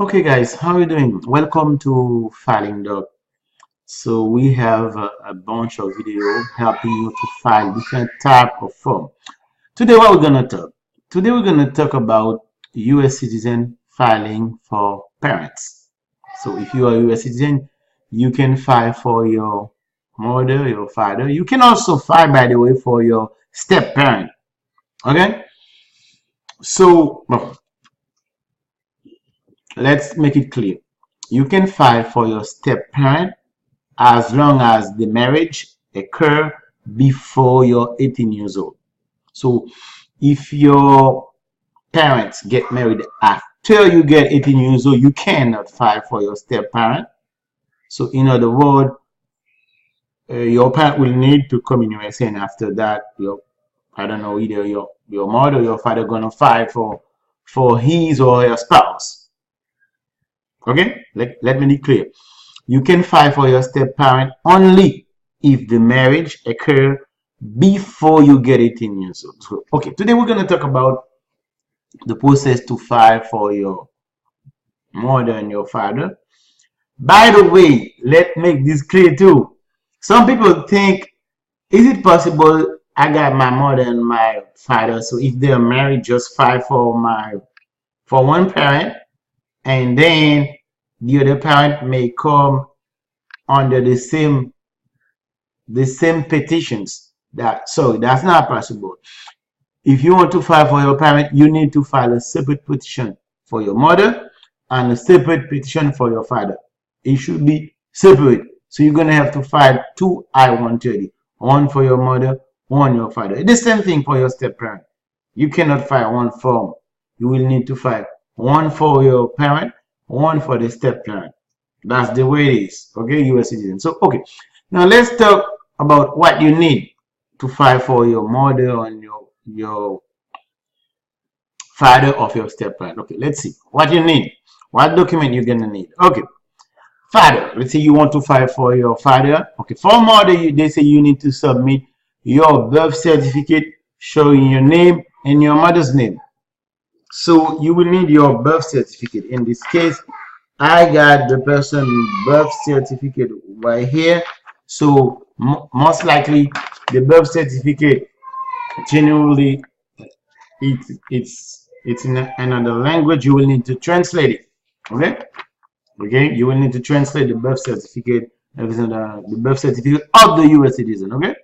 Okay, guys, how are you doing? Welcome to Filing Doc. So we have a bunch of video helping you to file different type of form. Today, what we're gonna talk? Today, we're gonna talk about U.S. citizen filing for parents. So if you are a U.S. citizen, you can file for your mother, your father. You can also file, by the way, for your step parent. Okay. So let's make it clear. You can file for your step parent as long as the marriage occur before you're 18 years old. So if your parents get married after you get 18 years old, you cannot file for your step parent. So in other words, your parent will need to come in USA, and after that, I don't know, either your mother or your father gonna file for his or her spouse. Okay, let me be clear. You can file for your step parent only if the marriage occur before you get 18 years old. So, okay, today we're going to talk about the process to file for your mother and your father. By the way, let's make this clear too. Some people think, is it possible I got my mother and my father, so if they're married, just file for one parent, and then the other parent may come under the same petitions. That's not possible. If you want to file for your parent, you need to file a separate petition for your mother and a separate petition for your father. It should be separate. So you're gonna have to file two I-130, one for your mother, one your father. It's the same thing for your step parent. You cannot file one form. You will need to file one for your parent, one for the step parent. That's the way it is. Okay, U.S. citizen. So okay, now let's talk about what you need to file for your mother and your father of your step parent. Okay, let's see what you need. What document you're gonna need? Okay, father. Let's say you want to file for your father. Okay, for mother, they say you need to submit your birth certificate showing your name and your mother's name. So you will need your birth certificate. In this case, I got the person birth certificate right here. So most likely the birth certificate generally it's in another language. You will need to translate it. Okay, you will need to translate the birth certificate, the birth certificate of the U.S. citizen. Okay,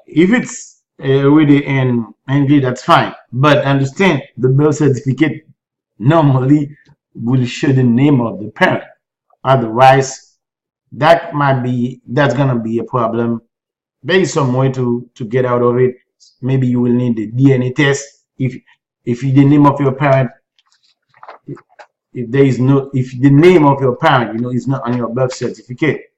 if it's already in English, that's fine, but understand the birth certificate normally will show the name of the parent. Otherwise, that's gonna be a problem. There is some way to get out of it. Maybe you will need the DNA test. If the name of your parent, if the name of your parent, is not on your birth certificate.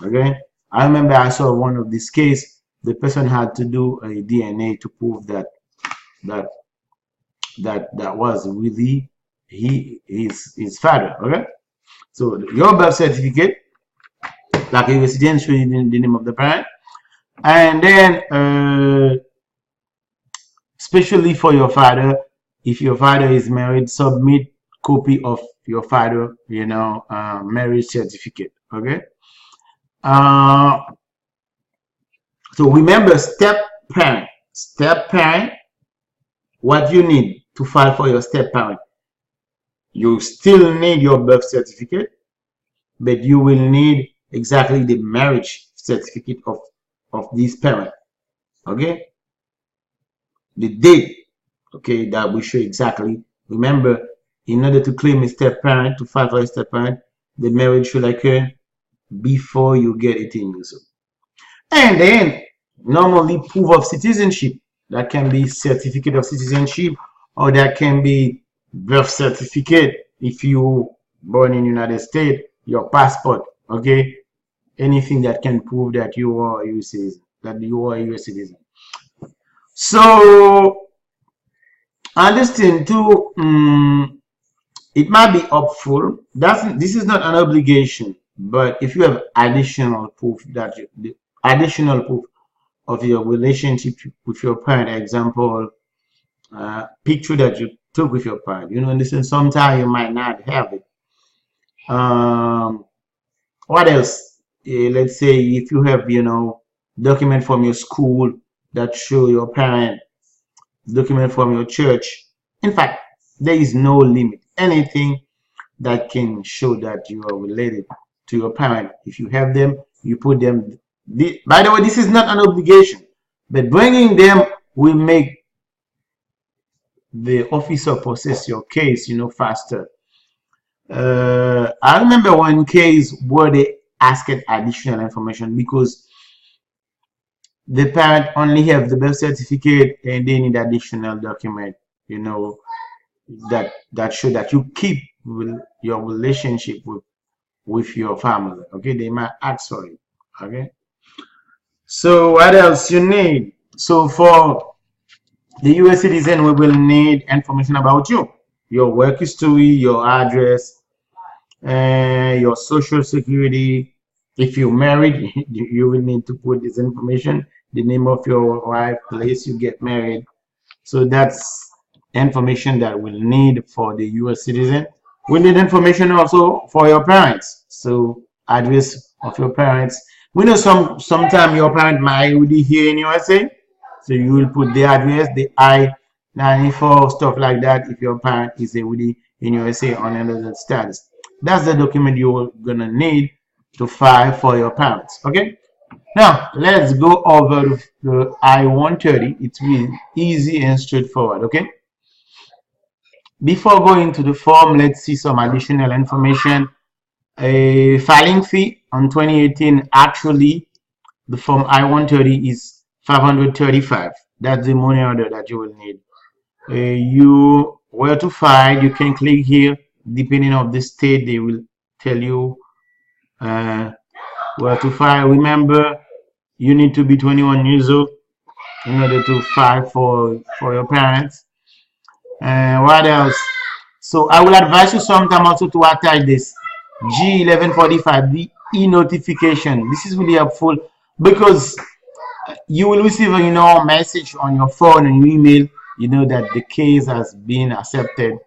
Okay, I remember I saw one of these cases. The person had to do a DNA to prove that was really his father. Okay, so your birth certificate, like a resident, showing the name of the parent, and then especially for your father, if your father is married, submit copy of your father marriage certificate. Okay, so remember, step parent, what you need to file for your step parent, you still need your birth certificate, but you will need exactly the marriage certificate of this parent. Okay, the date, okay, that will show exactly. Remember, in order to claim a step parent, to file for a step parent, the marriage should occur before you get 18 years old. And then normally proof of citizenship, that can be certificate of citizenship, or that can be birth certificate if you born in United States, your passport. Okay, anything that can prove that you are a US citizen, So understand too, it might be helpful. This is not an obligation, but if you have additional proof of your relationship with your parent, example, picture that you took with your parent. You know, listen, sometimes you might not have it. What else? Let's say if you have, document from your school that show your parent, document from your church. In fact, there is no limit. Anything that can show that you are related to your parent. If you have them, you put them. By the way, this is not an obligation, but bringing them will make the officer process your case, faster. I remember one case where they asked additional information because the parent only have the birth certificate and they need additional document, that show that you keep your relationship with your family. Okay, they might ask for it. Okay, so what else you need? So for the US citizen, we will need information about you, your work history, your address, your social security. If you're married, you will need to put this information, the name of your wife, place you get married. So that's information that we'll need for the US citizen. We need information also for your parents. So address of your parents. We know sometime your parent might already here in USA. So you will put the address, the I-94, stuff like that if your parent is already in USA on another status. That's the document you're gonna need to file for your parents. Okay? Now let's go over the I-130. It's really easy and straightforward. Okay? Before going to the form, let's see some additional information. A filing fee on 2018, actually, the form I-130 is $535. That's the money order that you will need. Where to file, you can click here. Depending on the state, they will tell you where to file. Remember, you need to be 21 years old in order to file for your parents. What else? So I will advise you sometime also to attach this G1145, the e-notification. This is really helpful because you will receive a message on your phone and your email, that the case has been accepted.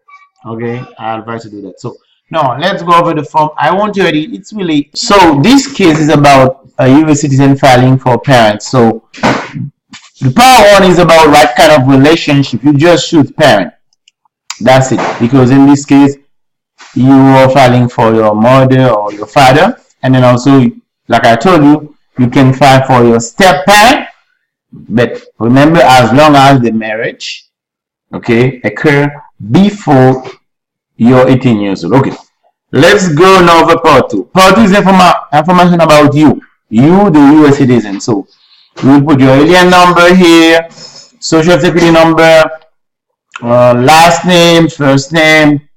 Okay, I advise you to do that. So now let's go over the form I-130. It's really, so this case is about a US citizen filing for parents. So the part one is about what kind of relationship you just choose parent. That's it, because in this case you are filing for your mother or your father, and then also, like I told you, you can file for your step parent. But remember, as long as the marriage, okay, occur before you're 18 years old. Okay, let's go now over part two. Part two is information about you, the US citizen. So you will put your alien number here, social security number, last name, first name.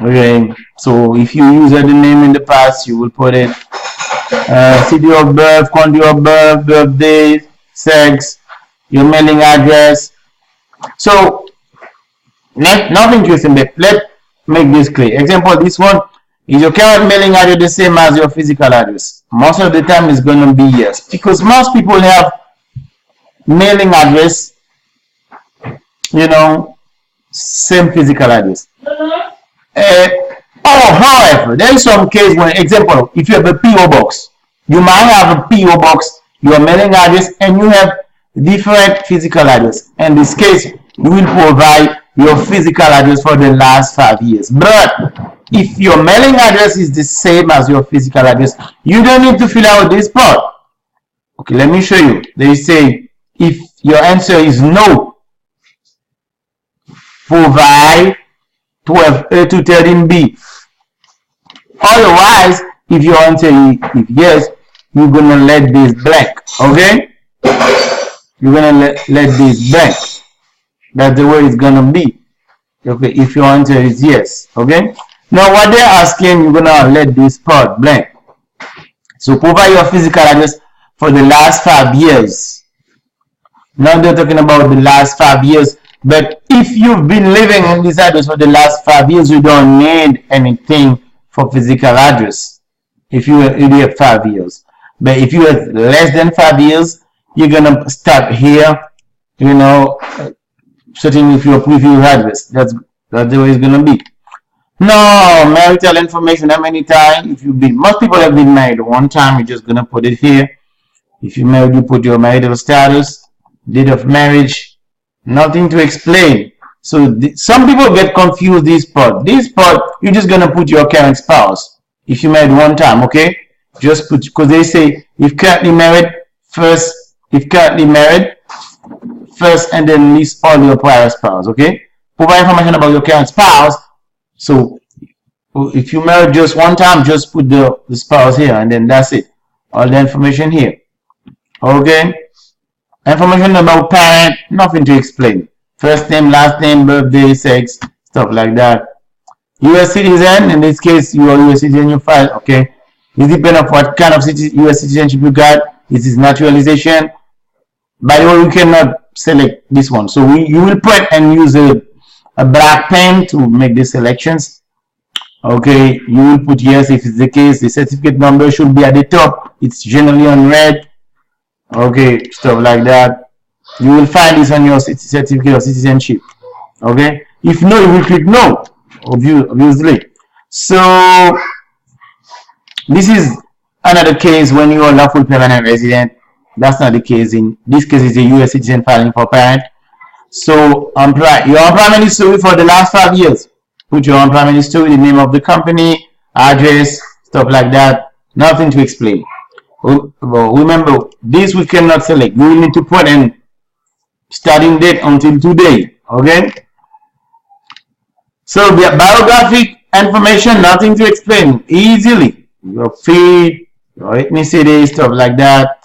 Okay, so if you use the name in the past, you will put it. City of birth, country of birth, birthday, sex, your mailing address. So nothing interesting, but let's make this clear. Example, this one is your current mailing address the same as your physical address? Most of the time it's going to be yes, because most people have mailing address, same physical address. However, there is some case when, example, if you have a PO box, you might have a PO box, your mailing address, and you have different physical address. In this case, you will provide your physical address for the last 5 years. But if your mailing address is the same as your physical address, you don't need to fill out this part. Okay, let me show you. They say if your answer is no, provide 12A to 13B. Otherwise, if your answer is yes, you're gonna let this blank. Okay, you're gonna let this blank. That's the way it's gonna be. Okay, if your answer is yes. Okay, now what they're asking, you're gonna let this part blank. So provide your physical address for the last 5 years. Now they're talking about the last 5 years. But if you've been living in this address for the last 5 years, you don't need anything for physical address. If you have 5 years. But if you have less than 5 years, you're gonna start here, setting with your preview address. That's the way it's gonna be. No, marital information. How many times? If you've been, most people have been married one time. You're just gonna put it here. If you're married, you put your marital status, date of marriage. Nothing to explain. So some people get confused. This part, you're just gonna put your current spouse. If you married one time, okay? Just put, because they say if currently married first. If currently married first, and then list all your prior spouse. Okay? Provide information about your current spouse. So if you married just one time, just put the spouse here, and then that's it. All the information here. Okay? Information about parent, nothing to explain. First name, last name, birthday, sex, stuff like that. U.S. citizen, in this case, you are U.S. citizen, you file, okay? It depends on what kind of U.S. citizenship you got. This is naturalization. By the way, we cannot select this one. So you will print and use a black pen to make the selections. Okay, you will put yes if it's the case. The certificate number should be at the top. It's generally on red. Okay, stuff like that. You will find this on your certificate of citizenship. Okay, if no, you will click no, obviously. So this is another case when you are lawful permanent resident. That's not the case. In this case, it's a U.S. citizen filing for parent. So your employment history for the last 5 years. Put your employment history, the name of the company, address, stuff like that. Nothing to explain. Remember, this we cannot select. We will need to put in starting date until today. Okay? So the biographic information, nothing to explain. Easily. Your feed, your ethnicity, stuff like that.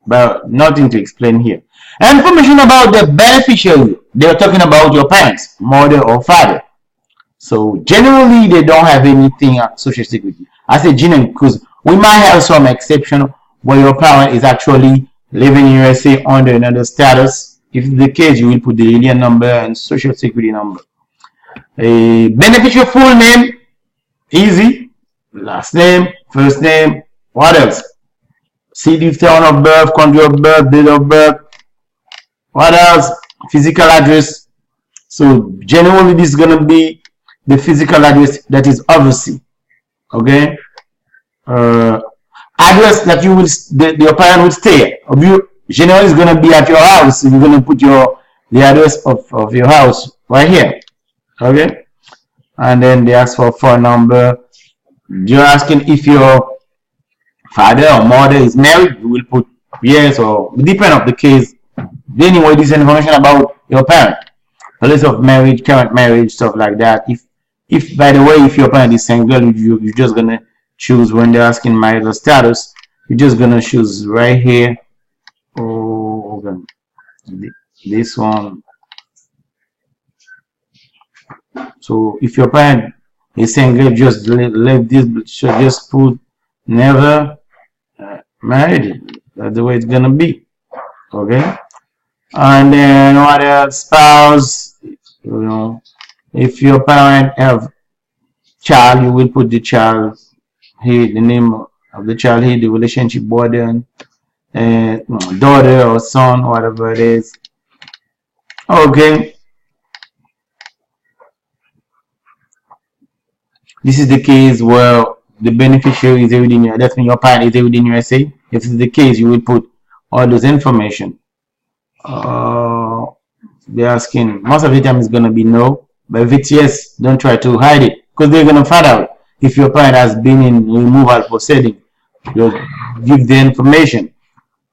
But nothing to explain here. Information about the beneficiary. They're talking about your parents, mother or father. So generally, they don't have anything at Social Security. I say generally because we might have some exception where your parent is actually living in USA under another status. If it's the case, you will put the alien number and Social Security number. A beneficiary full name, easy. Last name, first name, what else? City, town of birth, country of birth, date of birth. What else? Physical address. So generally, this is gonna be the physical address that is overseas. Okay. Address that you will your parent will stay. Generally, is gonna be at your house. So you're gonna put the address of your house right here. Okay. And then they ask for a phone number. You're asking if your father or mother is married. You will put yes, or depend on the case. Anyway, this information about your parent, the list of marriage, current marriage, stuff like that. If by the way, if your parent is single, you're just gonna choose when they're asking marital status. You're just gonna choose right here. Oh, okay. This one. So if your parent is single, just leave this. Just put never married. That's the way it's gonna be. Okay. And then what else? Spouse. If your parent have child, you will put the child here, the name of the child here, the relationship burden, daughter or son, whatever it is. Okay. This is the case where the beneficiary is within your, that means your parent is within USA. If it's the case, you will put all those information. They're asking, most of the time it's gonna be no, but if it's yes, don't try to hide it, because they're gonna find out if your parent has been in removal proceeding. You'll give the information.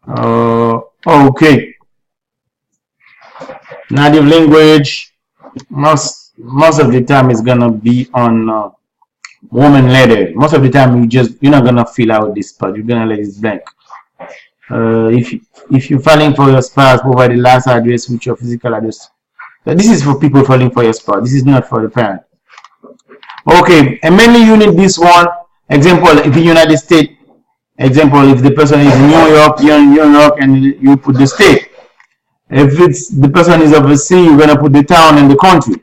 Okay. Native language, most of the time it's gonna be on woman letter. Most of the time you're not gonna fill out this part. You're gonna let it blank. If you're filing for your spouse, provide the last address with your physical address. So this is for people filing for your spouse. This is not for the parent. Okay, and mainly you need this one. Example, if in the United States, example, if the person is in New York, you're in New York, and you put the state. If it's the person is overseas, you're gonna put the town and the country.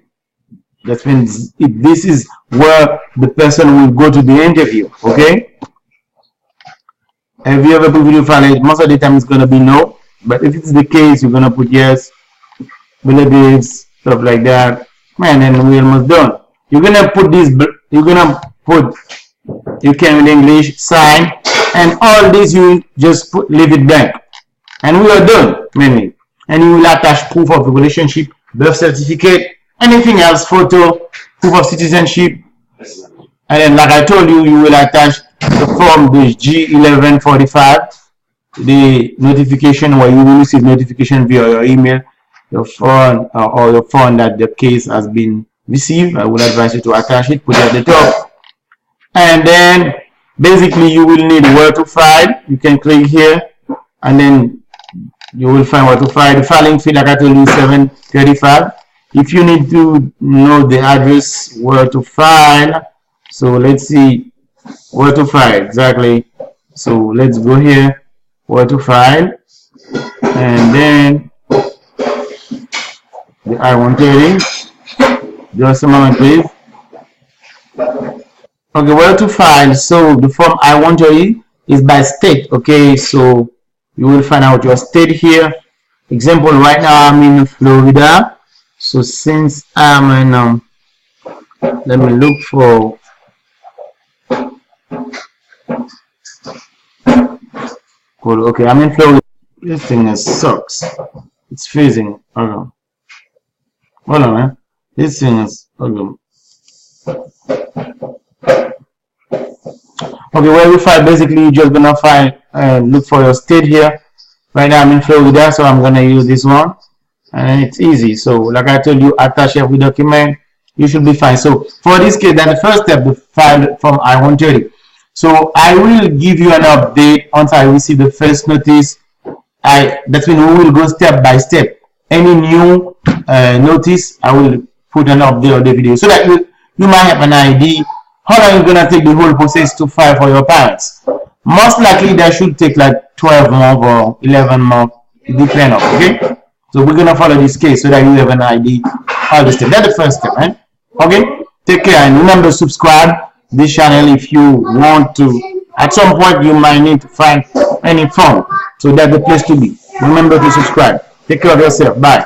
That means this is where the person will go to the interview. Okay. Have you ever put video file? Most of the time it's gonna be no, but if it's the case, you're gonna put yes. bills, stuff like that. Man, and we're almost done. You're gonna put this, you're gonna put, you can in English, sign, and all this you just leave it blank. And we are done, mainly. And you will attach proof of relationship, birth certificate, anything else, photo, proof of citizenship. And then, like I told you, you will attach the form, the G1145, the notification where you will receive notification via your email, your phone, or your phone that the case has been received. I would advise you to attach it, put it at the top. And then basically you will need where to file. You can click here and then you will find where to file. The filing fee, like I told you, is $7.35. If you need to know the address where to file, so let's see where to file exactly. So let's go here, where to file, and then the I-130. Just a moment, please. Okay, where to file? So the form I-130 is by state. Okay, so you will find out your state here. Example, right now I'm in Florida. So since I'm in, let me look for. Cool. Okay, I'm in Florida. This thing sucks. It's freezing. Hold on, man. This thing is. Okay, where we file, basically you're just gonna find look for your state here. Right now I'm in Florida, so I'm gonna use this one, and it's easy. So like I told you, attach every document, you should be fine. So for this case, then the first step, the file from I-130. So I will give you an update once I receive the first notice. That's when we will go step by step. Any new notice, I will put an update on the video so that you might have an idea how long it's gonna take the whole process to file for your parents. Most likely that should take like 12 months or 11 months, it depends on, okay? So we're gonna follow this case so that you have an idea how to step. That's the first step, right? Okay? Take care and remember, subscribe this channel if you want to. At some point you might need to find any form, so that's the place to be. Remember to subscribe. Take care of yourself. Bye.